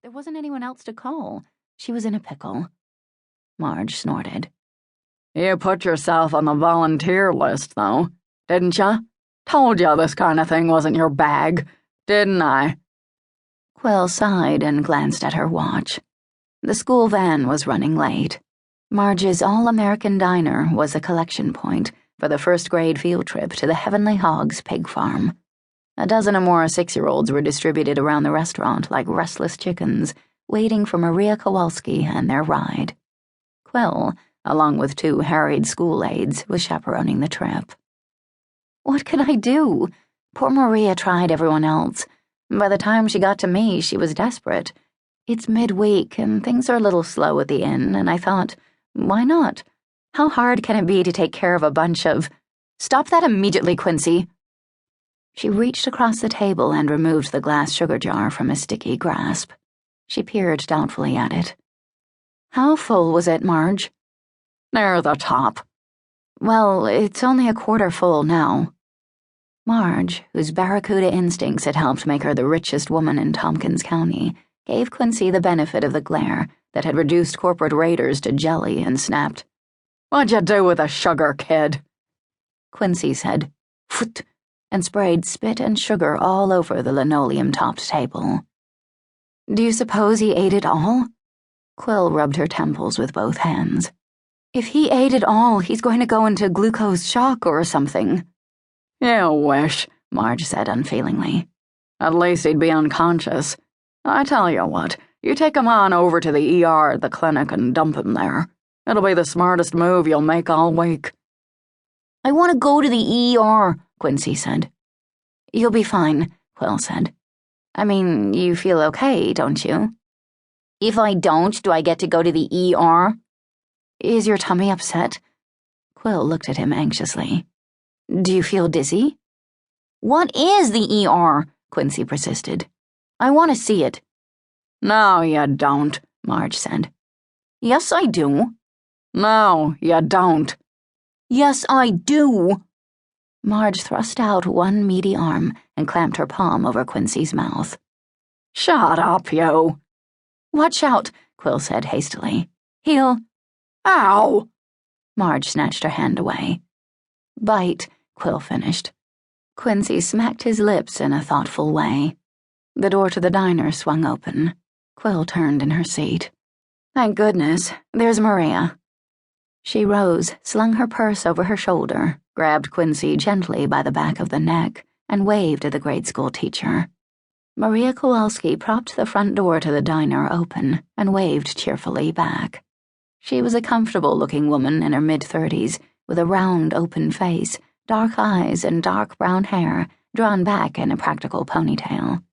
There wasn't anyone else to call. She was in a pickle. Marge snorted. You put yourself on the volunteer list, though, didn't ya? Told ya this kind of thing wasn't your bag, didn't I? Quill sighed and glanced at her watch. The school van was running late. Marge's All-American Diner was a collection point for the first-grade field trip to the Heavenly Hogg's pig farm. A dozen or more 6-year-olds were distributed around the restaurant like restless chickens, waiting for Maria Kowalski and their ride. Quill, along with 2 harried school aides, was chaperoning the trip. What could I do? Poor Maria tried everyone else. By the time she got to me, she was desperate. It's midweek, and things are a little slow at the inn, and I thought, why not? How hard can it be to take care of a bunch of— Stop that immediately, Quincy! She reached across the table and removed the glass sugar jar from a sticky grasp. She peered doubtfully at it. How full was it, Marge? Near the top. Well, it's only a quarter full now. Marge, whose barracuda instincts had helped make her the richest woman in Tompkins County, gave Quincy the benefit of the glare that had reduced corporate raiders to jelly and snapped, What'd you do with the sugar, kid? Quincy said, Pfft, and sprayed spit and sugar all over the linoleum-topped table. Do you suppose he ate it all? Quill rubbed her temples with both hands. If he ate it all, he's going to go into glucose shock or something. You wish, Marge said unfeelingly. At least he'd be unconscious. I tell you what, you take him on over to the ER at the clinic and dump him there. It'll be the smartest move you'll make all week. I want to go to the ER, Quincy said. You'll be fine, Quill said. I mean, you feel okay, don't you? If I don't, do I get to go to the ER? Is your tummy upset? Quill looked at him anxiously. Do you feel dizzy? What is the ER? Quincy persisted. I want to see it. No, you don't, Marge said. Yes, I do. No, you don't. Yes, I do. Marge thrust out one meaty arm and clamped her palm over Quincy's mouth. Shut up, you. Watch out, Quill said hastily. He'll— Ow! Marge snatched her hand away. Bite, Quill finished. Quincy smacked his lips in a thoughtful way. The door to the diner swung open. Quill turned in her seat. Thank goodness, there's Maria. She rose, slung her purse over her shoulder, grabbed Quincy gently by the back of the neck, and waved at the grade school teacher. Maria Kowalski propped the front door to the diner open and waved cheerfully back. She was a comfortable-looking woman in her mid-30s, with a round, open face, dark eyes, and dark brown hair drawn back in a practical ponytail.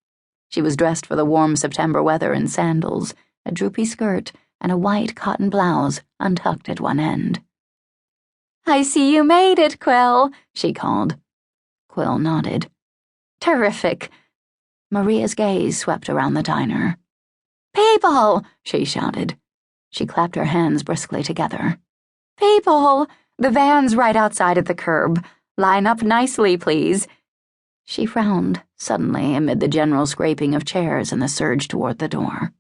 She was dressed for the warm September weather in sandals, a droopy skirt, and a white cotton blouse untucked at one end. I see you made it, Quill, she called. Quill nodded. Terrific. Maria's gaze swept around the diner. People, she shouted. She clapped her hands briskly together. People, the van's right outside at the curb. Line up nicely, please. She frowned, suddenly, amid the general scraping of chairs and the surge toward the door.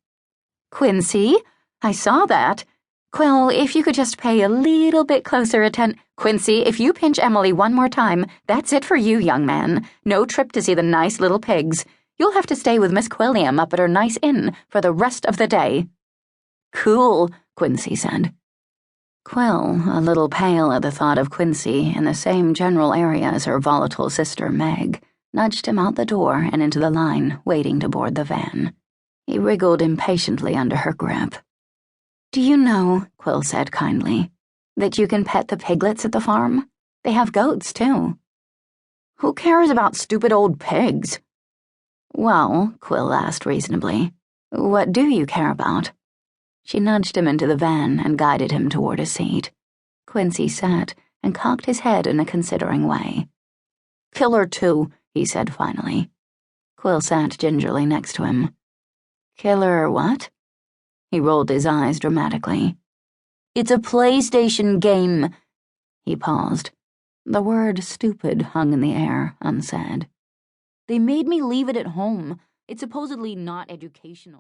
Quincy, I saw that. Quill, if you could just pay a little bit closer attention. Quincy, if you pinch Emily one more time, that's it for you, young man. No trip to see the nice little pigs. You'll have to stay with Miss Quilliam up at her nice inn for the rest of the day. Cool, Quincy said. Quill, a little pale at the thought of Quincy in the same general area as her volatile sister Meg, nudged him out the door and into the line, waiting to board the van. He wriggled impatiently under her grip. Do you know, Quill said kindly, that you can pet the piglets at the farm? They have goats, too. Who cares about stupid old pigs? Well, Quill asked reasonably, what do you care about? She nudged him into the van and guided him toward a seat. Quincy sat and cocked his head in a considering way. Kill her too, he said finally. Quill sat gingerly next to him. Kill her what? He rolled his eyes dramatically. It's a PlayStation game. He paused. The word stupid hung in the air, unsaid. They made me leave it at home. It's supposedly not educational.